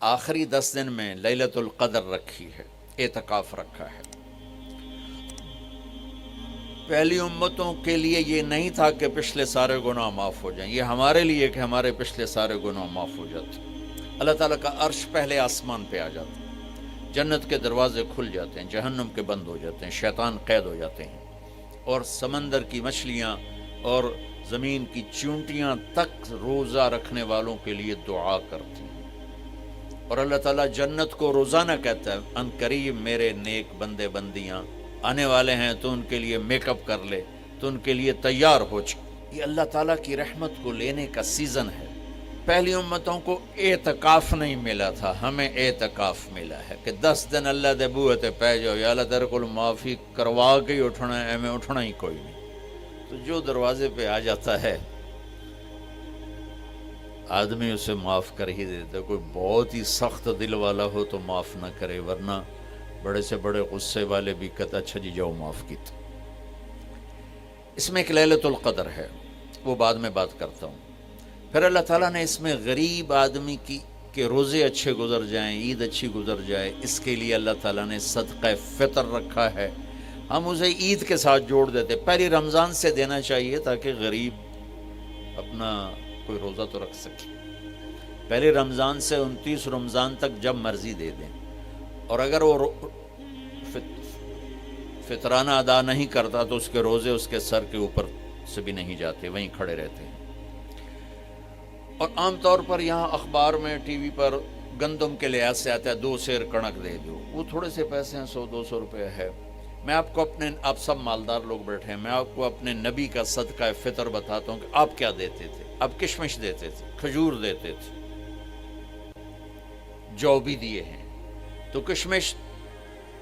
آخری 10 دن میں لیلۃ القدر رکھی ہے، اعتکاف رکھا ہے۔ پہلی امتوں کے لیے یہ نہیں تھا کہ پچھلے سارے گناہ معاف ہو جائیں، یہ ہمارے لیے کہ ہمارے پچھلے سارے گناہ معاف ہو جاتے۔ اللہ تعالیٰ کا عرش پہلے آسمان پہ آ جاتا ہے، جنت کے دروازے کھل جاتے ہیں، جہنم کے بند ہو جاتے ہیں، شیطان قید ہو جاتے ہیں، اور سمندر کی مچھلیاں اور زمین کی چونٹیاں تک روزہ رکھنے والوں کے لیے دعا کرتی ہیں۔ اور اللہ تعالیٰ جنت کو روزانہ کہتا ہے، ان قریب میرے نیک بندے بندیاں آنے والے ہیں، تو ان کے لیے میک اپ کر لے، تو ان کے لیے تیار ہو جائے۔ یہ اللہ تعالیٰ کی رحمت کو لینے کا سیزن ہے۔ پہلی امتوں کو اعتکاف نہیں ملا تھا، ہمیں اعتکاف ملا ہے کہ 10 دن اللہ دے بوئے تے پہ جاؤ، یا اللہ تیرے کو معافی کروا کے ہی اٹھنا ہے، ہمیں اٹھنا ہی کوئی نہیں۔ تو جو دروازے پہ آ جاتا ہے آدمی اسے معاف کر ہی دیتا ہے۔ کوئی بہت ہی سخت دل والا ہو تو معاف نہ کرے، ورنہ بڑے سے بڑے غصے والے بھی کہتا اچھا جی جاؤ معاف کیتا۔ اس میں ایک لیلۃ القدر ہے، وہ بعد میں بات کرتا ہوں۔ پھر اللہ تعالیٰ نے اس میں غریب آدمی کی کہ روزے اچھے گزر جائیں، عید اچھی گزر جائے، اس کے لیے اللہ تعالیٰ نے صدقہ فطر رکھا ہے۔ ہم اسے عید کے ساتھ جوڑ دیتے، پہلی رمضان سے دینا چاہیے تاکہ غریب اپنا کوئی روزہ تو رکھ سکے۔ پہلے رمضان سے 29 رمضان تک جب مرضی دے دیں، اور اگر وہ فطرانہ ادا نہیں کرتا تو اس کے روزے اس کے سر کے اوپر سے بھی نہیں جاتے، وہیں کھڑے رہتے ہیں۔ اور عام طور پر یہاں اخبار میں ٹی وی پر گندم کے لحاظ سے آتا ہے 2 سیر کنک دے دو، وہ تھوڑے سے پیسے ہیں، 100-200 روپے ہے۔ میں آپ کو آپ سب مالدار لوگ بیٹھے ہیں، میں آپ کو اپنے نبی کا صدقہ فطر بتاتا ہوں کہ آپ کیا دیتے تھے۔ آپ کشمش دیتے تھے، کھجور دیتے تھے، جو بھی دیے ہیں۔ تو کشمش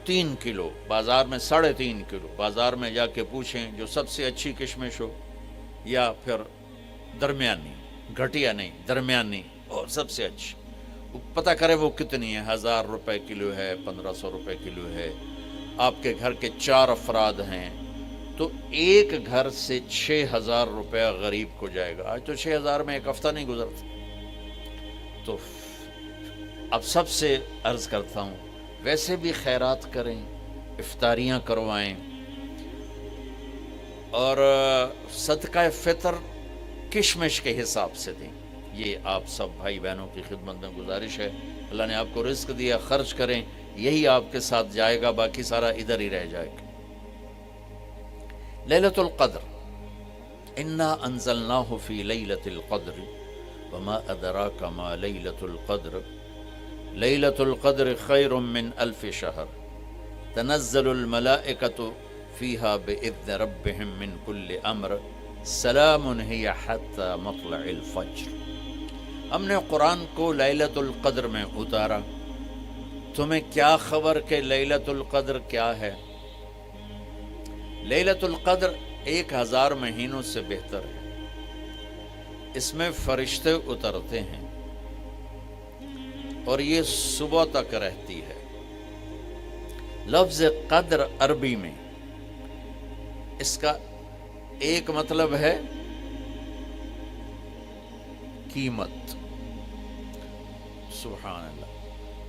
3 کلو، بازار میں 3.5 کلو، بازار میں جا کے پوچھیں جو سب سے اچھی کشمش ہو، یا پھر درمیانی، گھٹیا نہیں درمیانی اور سب سے اچھی، پتہ کرے وہ کتنی ہے، 1000 روپے کلو ہے، 1500 روپے کلو ہے۔ آپ کے گھر کے 4 افراد ہیں تو ایک گھر سے 6000 روپیہ غریب کو جائے گا۔ آج تو 6000 میں ایک ہفتہ نہیں گزرتا۔ تو اب سب سے عرض کرتا ہوں، ویسے بھی خیرات کریں، افطاریاں کروائیں، اور صدقہ فطر کشمش کے حساب سے دیں۔ یہ آپ سب بھائی بہنوں کی خدمت میں گزارش ہے۔ اللہ نے آپ کو رزق دیا، خرچ کریں، یہی آپ کے ساتھ جائے گا، باقی سارا ادھر ہی رہ جائے گا۔ لیلۃ القدر، انا انزلناہ فی لیلۃ القدر وما ادراک ما لیلۃ القدر لیلۃ القدر خیر من 1000 شہر تنزل الملائکۃ فیہا بإذن ربہم من کل امر سلام ہی حتی مطلع الفجر۔ ہم نے قرآن کو لیلۃ القدر میں اتارا، تمہیں کیا خبر کہ لیلۃ القدر کیا ہے؟ لیلۃ القدر 1000 مہینوں سے بہتر ہے۔ اس میں فرشتے اترتے ہیں اور یہ صبح تک رہتی ہے۔ لفظ قدر عربی میں اس کا ایک مطلب ہے قیمت۔ سبحان اللہ۔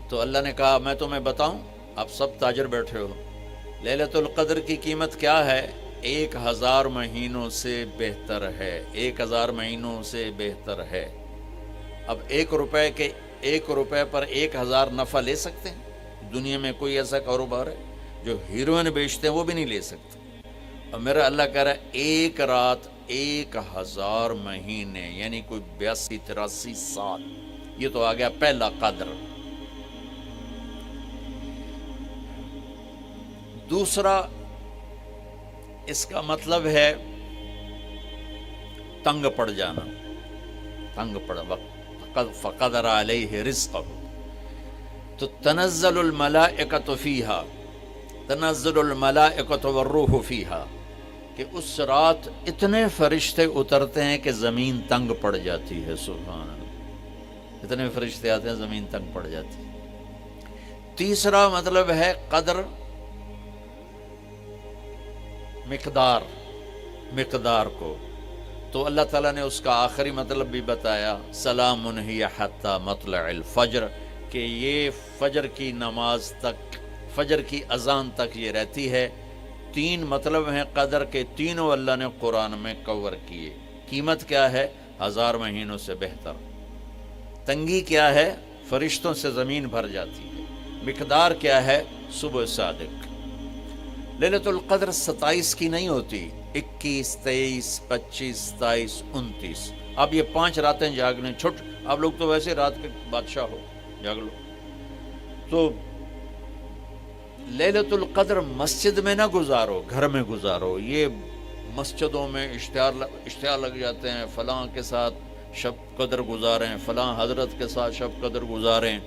تو اللہ نے کہا میں تمہیں بتاؤں، آپ سب تاجر بیٹھے ہو، لیلۃ القدر کی قیمت کیا ہے؟ 1000 مہینوں سے بہتر ہے، 1000 مہینوں سے بہتر ہے۔ اب 1 روپے پر 1000 نفع لے سکتے ہیں؟ دنیا میں کوئی ایسا کاروبار ہے؟ جو ہیروئن بیچتے ہیں وہ بھی نہیں لے سکتے۔ اور میرا اللہ کہہ رہا ہے 1 رات 1000 مہینے، یعنی کوئی 82-83 سال۔ یہ تو آ گیا پہلا قدر۔ دوسرا اس کا مطلب ہے تنگ پڑ جانا، تنگ پڑ وقت، فقدر علیہ رزقہ۔ تو تنزل الملائکۃ فیہا، تنزل الملائکۃ والروح فیہا، کہ اس رات اتنے فرشتے اترتے ہیں کہ زمین تنگ پڑ جاتی ہے۔ سبحان اللہ، اتنے فرشتے آتے ہیں زمین تنگ پڑ جاتی ہے۔ تیسرا مطلب ہے قدر، مقدار کو، تو اللہ تعالیٰ نے اس کا آخری مطلب بھی بتایا، سلام ہی حتی مطلع الفجر، کہ یہ فجر کی نماز تک، فجر کی اذان تک یہ رہتی ہے۔ 3 مطلب ہیں قدر کے، تینوں اللہ نے قرآن میں کور کیے۔ قیمت کیا ہے؟ 1000 مہینوں سے بہتر۔ تنگی کیا ہے؟ فرشتوں سے زمین بھر جاتی ہے۔ مقدار کیا ہے؟ صبح صادق۔ لیلۃ القدر 27 کی نہیں ہوتی، 21، 23، 25، 27، 29۔ اب یہ 5 راتیں جاگنے چھٹ، آپ لوگ تو ویسے رات کے بادشاہ ہو، جاگ لو۔ تو لیلۃ القدر مسجد میں نہ گزارو، گھر میں گزارو۔ یہ مسجدوں میں اشتہار لگ جاتے ہیں، فلاں کے ساتھ شب قدر گزاریں، فلاں حضرت کے ساتھ شب قدر گزاریں،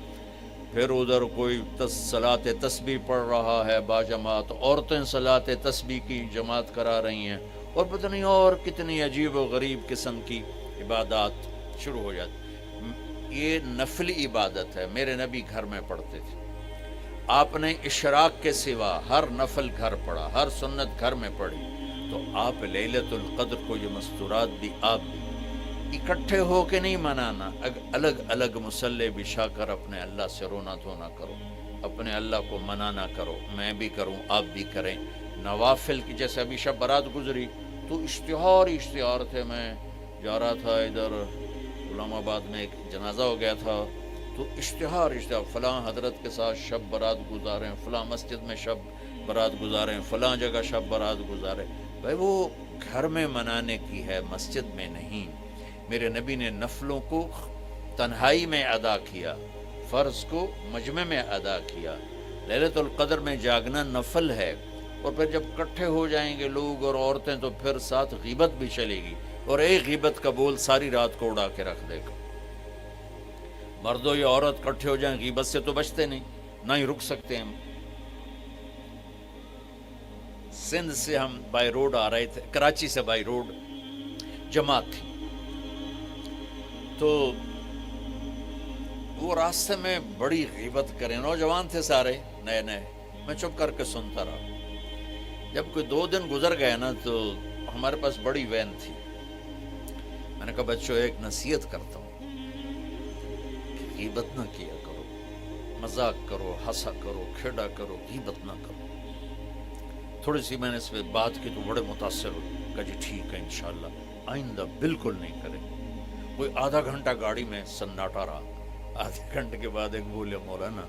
پھر ادھر کوئی صلاۃ تسبیح پڑھ رہا ہے باجماعت، عورتیں صلاۃ تسبیح کی جماعت کرا رہی ہیں، اور پتہ نہیں اور کتنی عجیب و غریب قسم کی عبادات شروع ہو جاتی۔ یہ نفلی عبادت ہے، میرے نبی گھر میں پڑھتے تھے۔ آپ نے اشراق کے سوا ہر نفل گھر پڑھا، ہر سنت گھر میں پڑھی، تو آپ لیلۃ القدر کو یہ مستورات بھی آپ بھی اکٹھے ہو کے نہیں منانا، الگ الگ مصلی بچھا کر اپنے اللہ سے رونا دھونا کرو، اپنے اللہ کو منانا کرو، میں بھی کروں، آپ بھی کریں۔ نوافل کی، جیسے ابھی شب برات گزری تو اشتہار تھے، میں جا رہا تھا ادھر غلام آباد میں، ایک جنازہ ہو گیا تھا، تو اشتہار فلاں حضرت کے ساتھ شب برات گزاریں، فلاں مسجد میں شب برات گزاریں، فلاں جگہ شب برات گزاریں۔ بھائی وہ گھر میں منانے کی ہے، مسجد میں نہیں۔ میرے نبی نے نفلوں کو تنہائی میں ادا کیا، فرض کو مجمع میں ادا کیا۔ لیلۃ القدر میں جاگنا نفل ہے، اور پھر جب اکٹھے ہو جائیں گے لوگ اور عورتیں تو پھر ساتھ غیبت بھی چلے گی، اور ایک غیبت کا بول ساری رات کو اڑا کے رکھ دے گا۔ مردوں یا عورت اکٹھے ہو جائیں، غیبت سے تو بچتے نہیں، نہ ہی رک سکتے ہم۔ سندھ سے ہم بائی روڈ آ رہے تھے، کراچی سے بائی روڈ جماعت تھی، تو وہ راستے میں بڑی غیبت کریں، نوجوان تھے سارے نئے نئے، میں چپ کر کے سنتا رہا۔ جب کوئی 2 دن گزر گئے نا، تو ہمارے پاس بڑی وین تھی، میں نے کہا بچوں ایک نصیحت کرتا ہوں کہ غیبت نہ کیا کرو، مذاق کرو، ہنسا کرو، کھیڑا کرو، غیبت نہ کرو۔ تھوڑی سی میں نے اس پہ بات کی تو بڑے متاثر ہوئے، کہا جی ٹھیک ہے انشاءاللہ آئندہ بالکل نہیں کریں۔ کوئی آدھا گھنٹہ گاڑی میں سناٹا رہا، آدھے گھنٹے کے بعد ایک بولے مولانا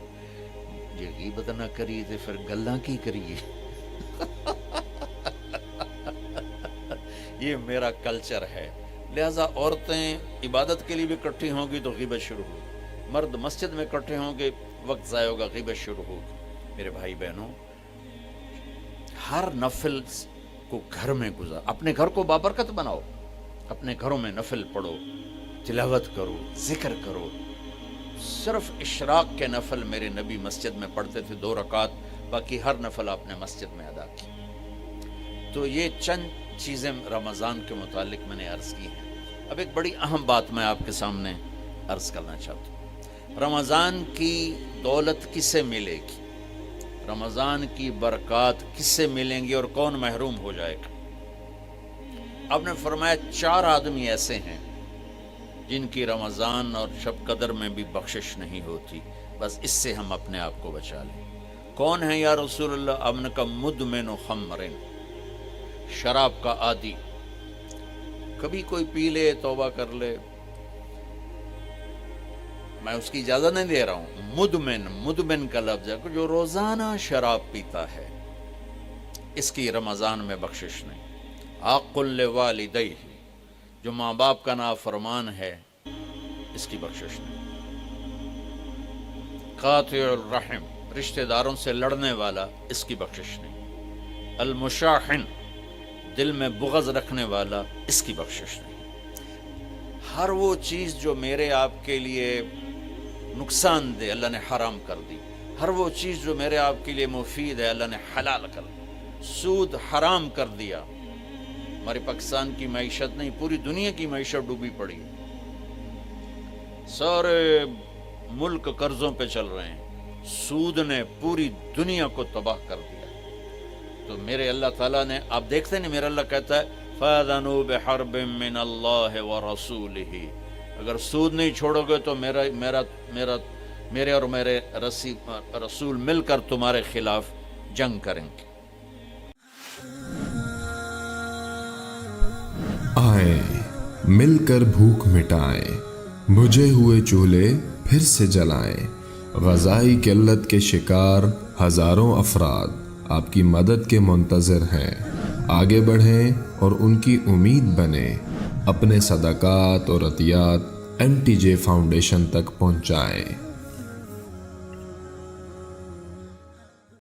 یہ غیبت نہ کری تو پھر گلاں کی کریے۔ یہ میرا کلچر ہے، لہٰذا عورتیں عبادت کے لیے بھی اکٹھی ہوں گی تو غیبت شروع ہوگی، مرد مسجد میں اکٹھے ہوں گے وقت ضائع ہوگا، غیبت شروع ہوگی۔ میرے بھائی بہنوں، ہر نفل کو گھر میں گزار، اپنے گھر کو بابرکت بناؤ، اپنے گھروں میں نفل پڑھو، تلاوت کرو، ذکر کرو۔ صرف اشراق کے نفل میرے نبی مسجد میں پڑھتے تھے 2 رکعت، باقی ہر نفل آپ نے مسجد میں ادا کی۔ تو یہ چند چیزیں رمضان کے متعلق میں نے عرض کی ہیں۔ اب ایک بڑی اہم بات میں آپ کے سامنے عرض کرنا چاہتا ہوں۔ رمضان کی دولت کس سے ملے گی؟ رمضان کی برکات کس سے ملیں گی اور کون محروم ہو جائے گا؟ آپ نے فرمایا 4 آدمی ایسے ہیں جن کی رمضان اور شب قدر میں بھی بخشش نہیں ہوتی، بس اس سے ہم اپنے آپ کو بچا لیں۔ کون ہے یا رسول اللہ؟ آپ نے کہا مدمن خمر، شراب کا عادی، کبھی کوئی پی لے توبہ کر لے، میں اس کی اجازت نہیں دے رہا ہوں۔ مدمن کا لفظ ہے جو روزانہ شراب پیتا ہے، اس کی رمضان میں بخشش نہیں۔ عاق لوالدیہ، جو ماں باپ کا نافرمان ہے، اس کی بخشش نہیں۔ قاطع الرحم، رشتہ داروں سے لڑنے والا، اس کی بخشش نہیں۔ المشاحن، دل میں بغض رکھنے والا، اس کی بخشش نہیں۔ ہر وہ چیز جو میرے آپ کے لیے نقصان دہ اللہ نے حرام کر دی، ہر وہ چیز جو میرے آپ کے لیے مفید ہے اللہ نے حلال کر دی۔ سود حرام کر دیا۔ ہماری پاکستان کی معیشت نہیں، پوری دنیا کی معیشت ڈوبی پڑی، سارے ملک قرضوں پہ چل رہے ہیں، سود نے پوری دنیا کو تباہ کر دیا۔ تو میرے اللہ تعالیٰ نے، آپ دیکھتے ہیں میرا اللہ کہتا ہے فَأَذَنُوا بِحَرْبٍ مِّنَ اللَّهِ وَرَسُولِهِ، اگر سود نہیں چھوڑو گے تو میرے اور میرے رسول مل کر تمہارے خلاف جنگ کریں گے۔ آئے مل کر بھوک مٹائیں، بجھے ہوئے چولہے پھر سے جلائیں۔ غذائی قلت کے شکار ہزاروں افراد آپ کی مدد کے منتظر ہیں۔ آگے بڑھیں اور ان کی امید بنیں۔ اپنے صدقات اور عطیات MTJ فاؤنڈیشن تک پہنچائیں۔